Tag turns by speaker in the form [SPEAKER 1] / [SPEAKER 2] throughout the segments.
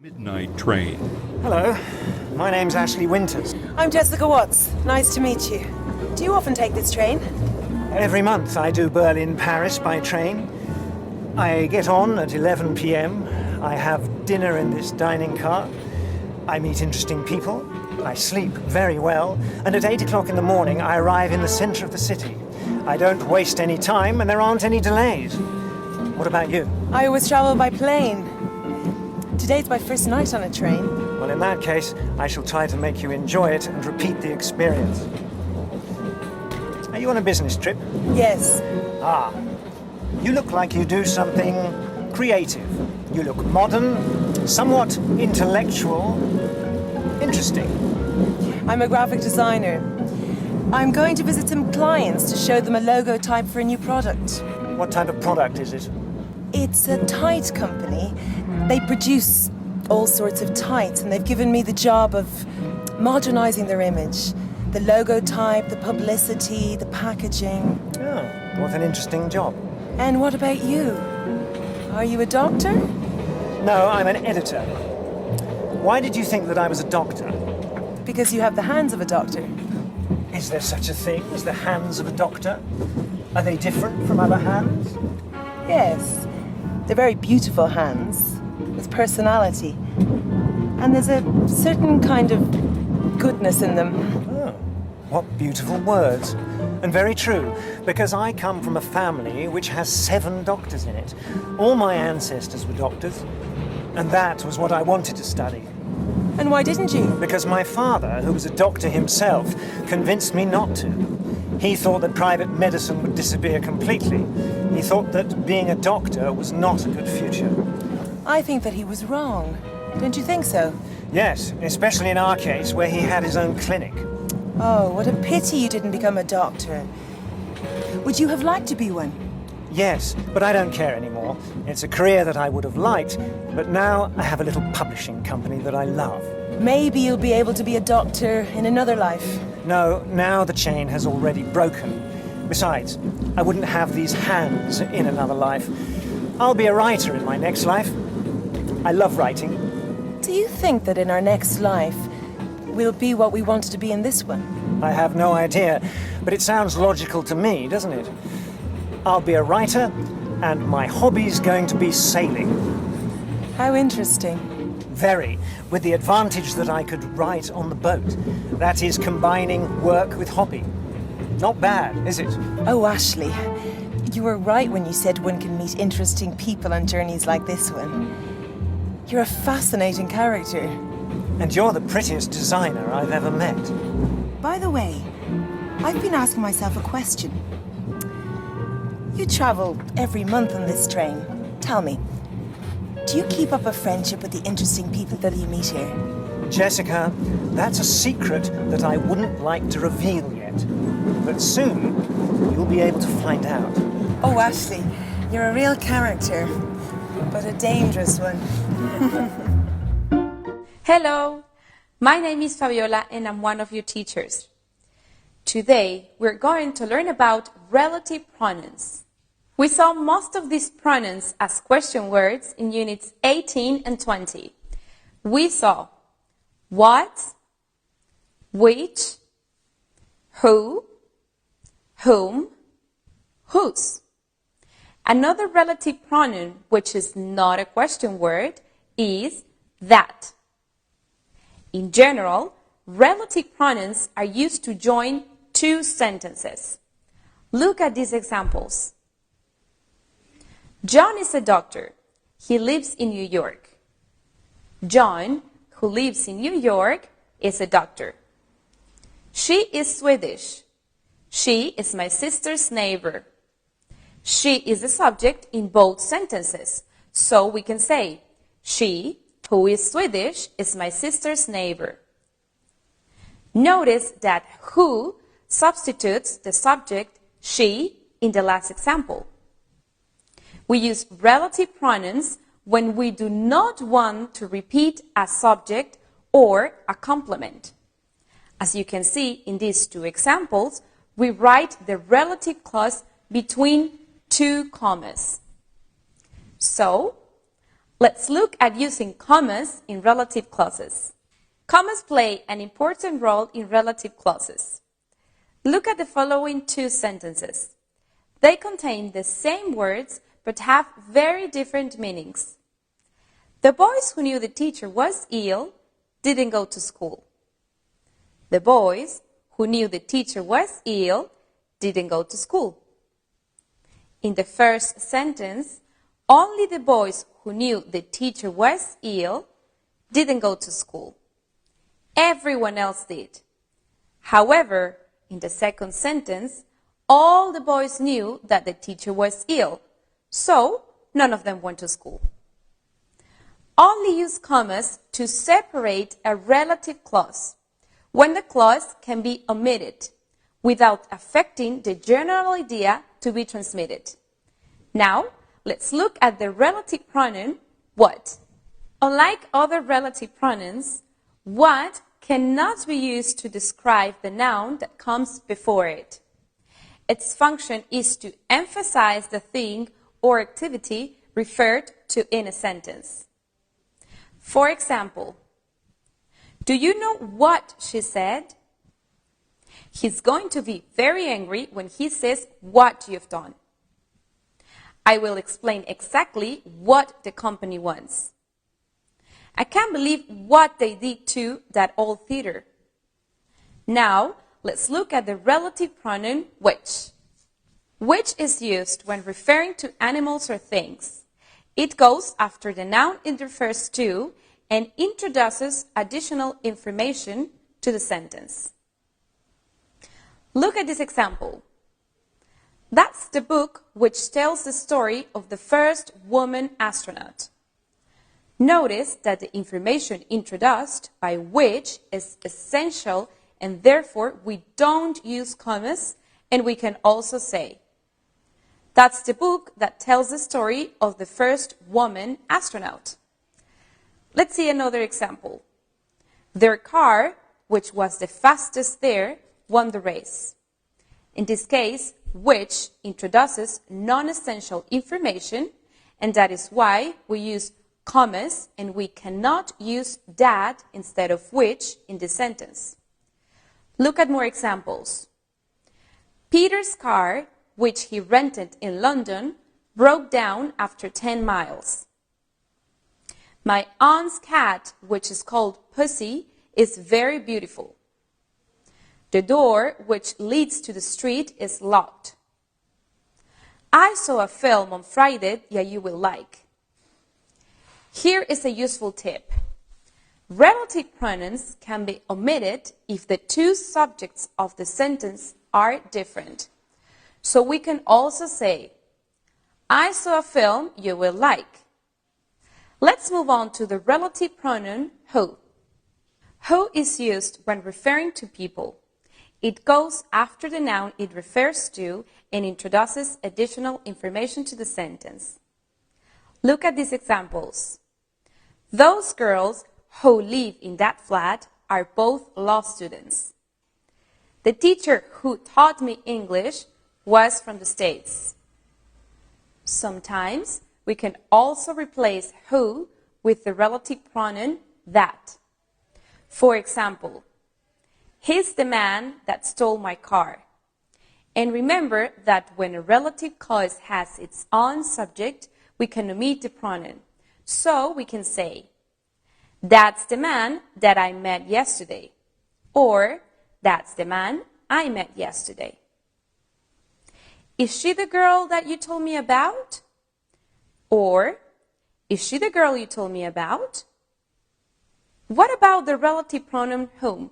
[SPEAKER 1] Midnight train.
[SPEAKER 2] Hello, my name's Ashley Winters.
[SPEAKER 3] I'm Jessica Watts. Nice to meet you. Do you often take this train?
[SPEAKER 2] Every month I do Berlin-Paris by train. I get on at 11 p.m. I have dinner in this dining car. I meet interesting people. I sleep very well. And at 8 o'clock in the morning I arrive in the center of the city. I don't waste any time and there aren't any delays. What about you?
[SPEAKER 3] I always travel by plane. Today's my first night on a train.
[SPEAKER 2] Well, in that case, I shall try to make you enjoy it and repeat the experience. Are you on a business trip?
[SPEAKER 3] Yes.
[SPEAKER 2] Ah, you look like you do something creative. You look modern, somewhat intellectual, interesting.
[SPEAKER 3] I'm a graphic designer. I'm going to visit some clients to show them a logo type for a new product.
[SPEAKER 2] What type of product is it?
[SPEAKER 3] It's a tight company. They produce all sorts of tights, and they've given me the job of modernizing their image. The logo type, the publicity, the packaging.
[SPEAKER 2] Oh, what an interesting job.
[SPEAKER 3] And what about you? Are you a doctor?
[SPEAKER 2] No, I'm an editor. Why did you think that I was a doctor?
[SPEAKER 3] Because you have the hands of a doctor.
[SPEAKER 2] Is there such a thing as the hands of a doctor? Are they different from other hands?
[SPEAKER 3] Yes. They're very beautiful hands, with personality. And there's a certain kind of goodness in them.
[SPEAKER 2] Oh, what beautiful words. And very true, because I come from a family which has 7 doctors in it. All my ancestors were doctors, and that was what I wanted to study.
[SPEAKER 3] And why didn't you?
[SPEAKER 2] Because my father, who was a doctor himself, convinced me not to. He thought that private medicine would disappear completely. He thought that being a doctor was not a good future.
[SPEAKER 3] I think that he was wrong. Don't you think so?
[SPEAKER 2] Yes, especially in our case, where he had his own clinic.
[SPEAKER 3] Oh, what a pity you didn't become a doctor. Would you have liked to be one?
[SPEAKER 2] Yes, but I don't care anymore. It's a career that I would have liked, but now I have a little publishing company that I love.
[SPEAKER 3] Maybe you'll be able to be a doctor in another life.
[SPEAKER 2] No, now the chain has already broken. Besides, I wouldn't have these hands in another life. I'll be a writer in my next life. I love writing.
[SPEAKER 3] Do you think that in our next life, we'll be what we wanted to be in this one?
[SPEAKER 2] I have no idea, but it sounds logical to me, doesn't it? I'll be a writer, and my hobby's going to be sailing.
[SPEAKER 3] How interesting.
[SPEAKER 2] Very, with the advantage that I could write on the boat. That is combining work with hobby. Not bad, is it?
[SPEAKER 3] Oh, Ashley, you were right when you said one can meet interesting people on journeys like this one. You're a fascinating character.
[SPEAKER 2] And you're the prettiest designer I've ever met.
[SPEAKER 3] By the way, I've been asking myself a question. You travel every month on this train. Tell me, do you keep up a friendship with the interesting people that you meet here?
[SPEAKER 2] Jessica, that's a secret that I wouldn't like to reveal yet. But soon, you'll be able to find out.
[SPEAKER 3] Oh, Ashley, you're a real character, but a dangerous one.
[SPEAKER 4] Hello, my name is Fabiola and I'm one of your teachers. Today, we're going to learn about relative pronouns. We saw most of these pronouns as question words in units 18 and 20. We saw what, which, who, whom, whose. Another relative pronoun, which is not a question word, is that. In general, relative pronouns are used to join 2 sentences. Look at these examples. John is a doctor. He lives in New York. John, who lives in New York, is a doctor. She is Swedish. She is my sister's neighbor. She is the subject in both sentences, so we can say, she, who is Swedish, is my sister's neighbor. Notice that who substitutes the subject, she, in the last example. We use relative pronouns when we do not want to repeat a subject or a complement. As you can see in these 2 examples, we write the relative clause between 2 commas. So, Let's look at using commas in relative clauses. Commas play an important role in relative clauses. Look at the following two sentences. They contain the same words but have very different meanings. The boys who knew the teacher was ill didn't go to school. The boys who knew the teacher was ill didn't go to school. In the first sentence, only the boys who knew the teacher was ill didn't go to school. Everyone else did. However, in the second sentence, all the boys knew that the teacher was ill, so none of them went to school. Only use commas to separate a relative clause when the clause can be omitted without affecting the general idea to be transmitted. Now, let's look at the relative pronoun what. Unlike other relative pronouns, what cannot be used to describe the noun that comes before it. Its function is to emphasize the thing or activity referred to in a sentence. For example, do you know what she said? He's going to be very angry when he says what you've done. I will explain exactly what the company wants. I can't believe what they did to that old theater. Now, let's look at the relative pronoun which. Which is used when referring to animals or things. It goes after the noun it refers to and introduces additional information to the sentence. Look at this example. That's the book which tells the story of the first woman astronaut. Notice that the information introduced by which is essential and therefore we don't use commas and we can also say, that's the book that tells the story of the first woman astronaut. Let's see another example. Their car, which was the fastest there, won the race. In this case, which introduces non-essential information, and that is why we use commas and we cannot use that instead of which in this sentence. Look at more examples. Peter's car, which he rented in London, broke down after 10 miles. My aunt's cat, which is called Pussy, is very beautiful. The door which leads to the street is locked. I saw a film on Friday that you will like. Here is a useful tip. Relative pronouns can be omitted if the two subjects of the sentence are different. So we can also say, I saw a film you will like. Let's move on to the relative pronoun who. Who is used when referring to people. It goes after the noun it refers to and introduces additional information to the sentence. Look at these examples. Those girls who live in that flat are both law students. The teacher who taught me English was from the States. Sometimes we can also replace who with the relative pronoun that. For example, he's the man that stole my car. And remember that when a relative clause has its own subject, we can omit the pronoun. So we can say, that's the man that I met yesterday. Or, that's the man I met yesterday. Is she the girl that you told me about? Or, is she the girl you told me about? What about the relative pronoun whom?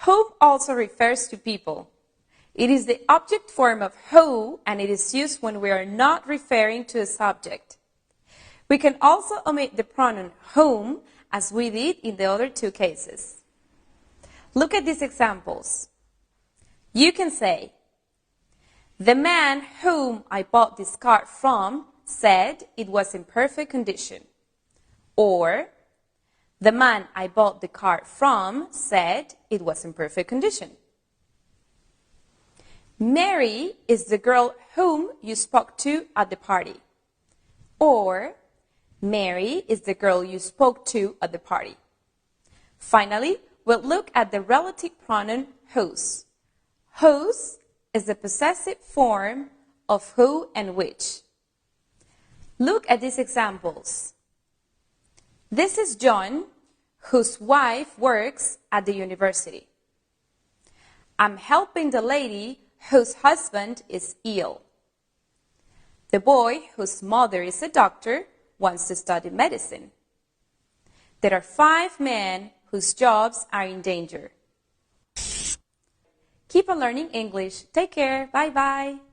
[SPEAKER 4] Whom also refers to people. It is the object form of who, and it is used when we are not referring to a subject. We can also omit the pronoun whom, as we did in the other two cases. Look at these examples. You can say, the man whom I bought this car from said it was in perfect condition. Or, the man I bought the car from said it was in perfect condition. Mary is the girl whom you spoke to at the party. Or, Mary is the girl you spoke to at the party. Finally, we'll look at the relative pronoun whose. Whose is the possessive form of who and which. Look at these examples. This is John, whose wife works at the university. I'm helping the lady whose husband is ill. The boy, whose mother is a doctor, wants to study medicine. There are 5 men whose jobs are in danger. Keep on learning English. Take care. Bye-bye.